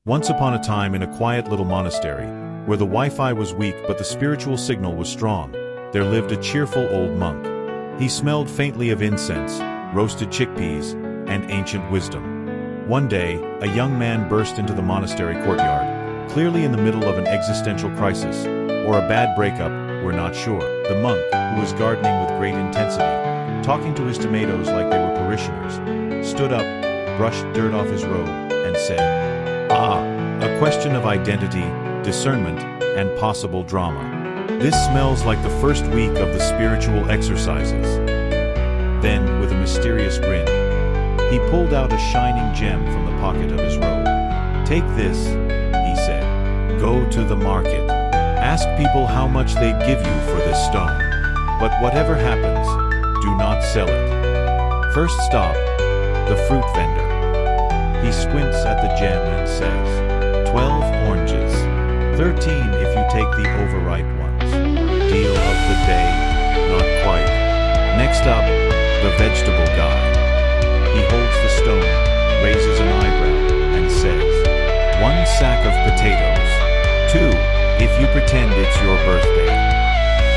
Once upon a time in a quiet little monastery, where the Wi-Fi was weak but the spiritual signal was strong, there lived a cheerful old monk. He smelled faintly of incense, roasted chickpeas, and ancient wisdom. One day, a young man burst into the monastery courtyard, clearly in the middle of an existential crisis, or a bad breakup, we're not sure. The monk, who was gardening with great intensity, talking to his tomatoes like they were parishioners, stood up, brushed dirt off his robe, and said, "Ah, a question of identity, discernment, and possible drama. This smells like the first week of the spiritual exercises." Then, with a mysterious grin, he pulled out a shining gem from the pocket of his robe. "Take this," he said. "Go to the market. Ask people how much they'd give you for this stone. But whatever happens, do not sell it. First stop, the fruit vendor. He squints at the gem and says, 12 oranges. 13 if you take the overripe ones. Deal of the day? Not quite. Next up, the vegetable guy. He holds the stone, raises an eyebrow, and says, 1 sack of potatoes. 2 if you pretend it's your birthday."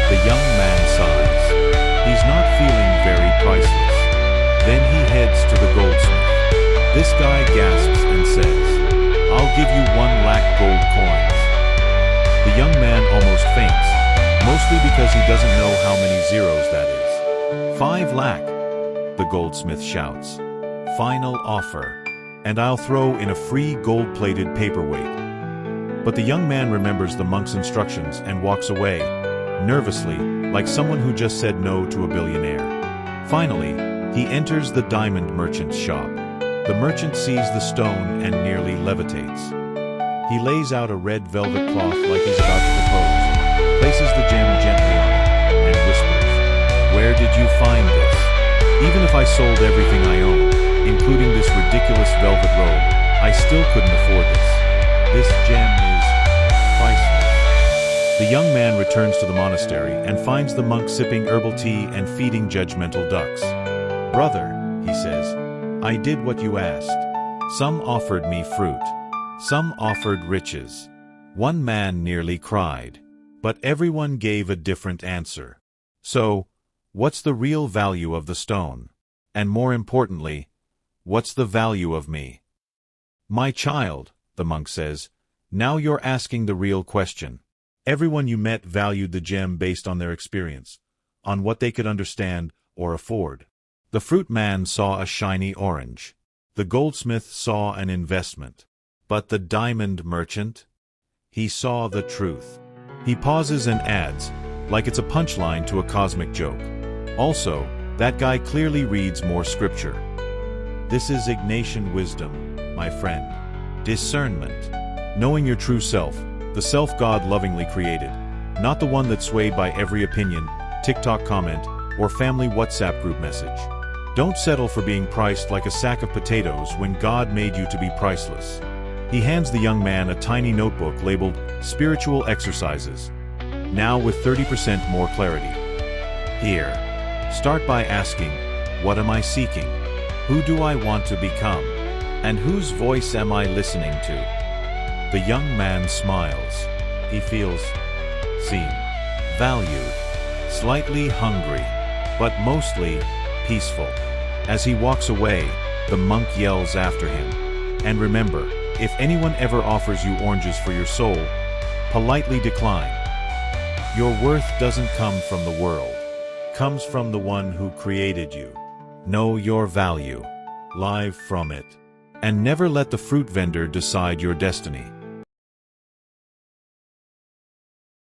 The young man sighs. He's not feeling very priceless. Then he heads to the goldsmith. This guy gasps and says, "I'll give you 1 lakh gold coins." The young man almost faints, mostly because he doesn't know how many zeros that is. 5 lakh, the goldsmith shouts. "Final offer. And I'll throw in a free gold-plated paperweight." But the young man remembers the monk's instructions and walks away, nervously, like someone who just said no to a billionaire. Finally, he enters the diamond merchant's shop. The merchant sees the stone and nearly levitates. He lays out a red velvet cloth like he's about to propose, places the gem gently on it, and whispers, "Where did you find this? Even if I sold everything I own, including this ridiculous velvet robe, I still couldn't afford this. This gem is priceless." The young man returns to the monastery and finds the monk sipping herbal tea and feeding judgmental ducks. "Brother," he says, "I did what you asked. Some offered me fruit. Some offered riches. One man nearly cried. But everyone gave a different answer. So, what's the real value of the stone? And more importantly, what's the value of me?" "My child," the monk says, "now you're asking the real question. Everyone you met valued the gem based on their experience, on what they could understand or afford. The fruit man saw a shiny orange. The goldsmith saw an investment. But the diamond merchant? He saw the truth." He pauses and adds, like it's a punchline to a cosmic joke, "Also, that guy clearly reads more scripture." This is Ignatian wisdom, my friend. Discernment. Knowing your true self, the self God lovingly created, not the one that's swayed by every opinion, TikTok comment, or family WhatsApp group message. Don't settle for being priced like a sack of potatoes when God made you to be priceless. He hands the young man a tiny notebook labeled Spiritual Exercises, now with 30% more clarity. "Here. Start by asking, what am I seeking? Who do I want to become? And whose voice am I listening to?" The young man smiles. He feels seen, valued, slightly hungry, but mostly peaceful. As he walks away, the monk yells after him, "And remember, if anyone ever offers you oranges for your soul, politely decline. Your worth doesn't come from the world. Comes from the one who created you. Know your value. Live from it. And never let the fruit vendor decide your destiny."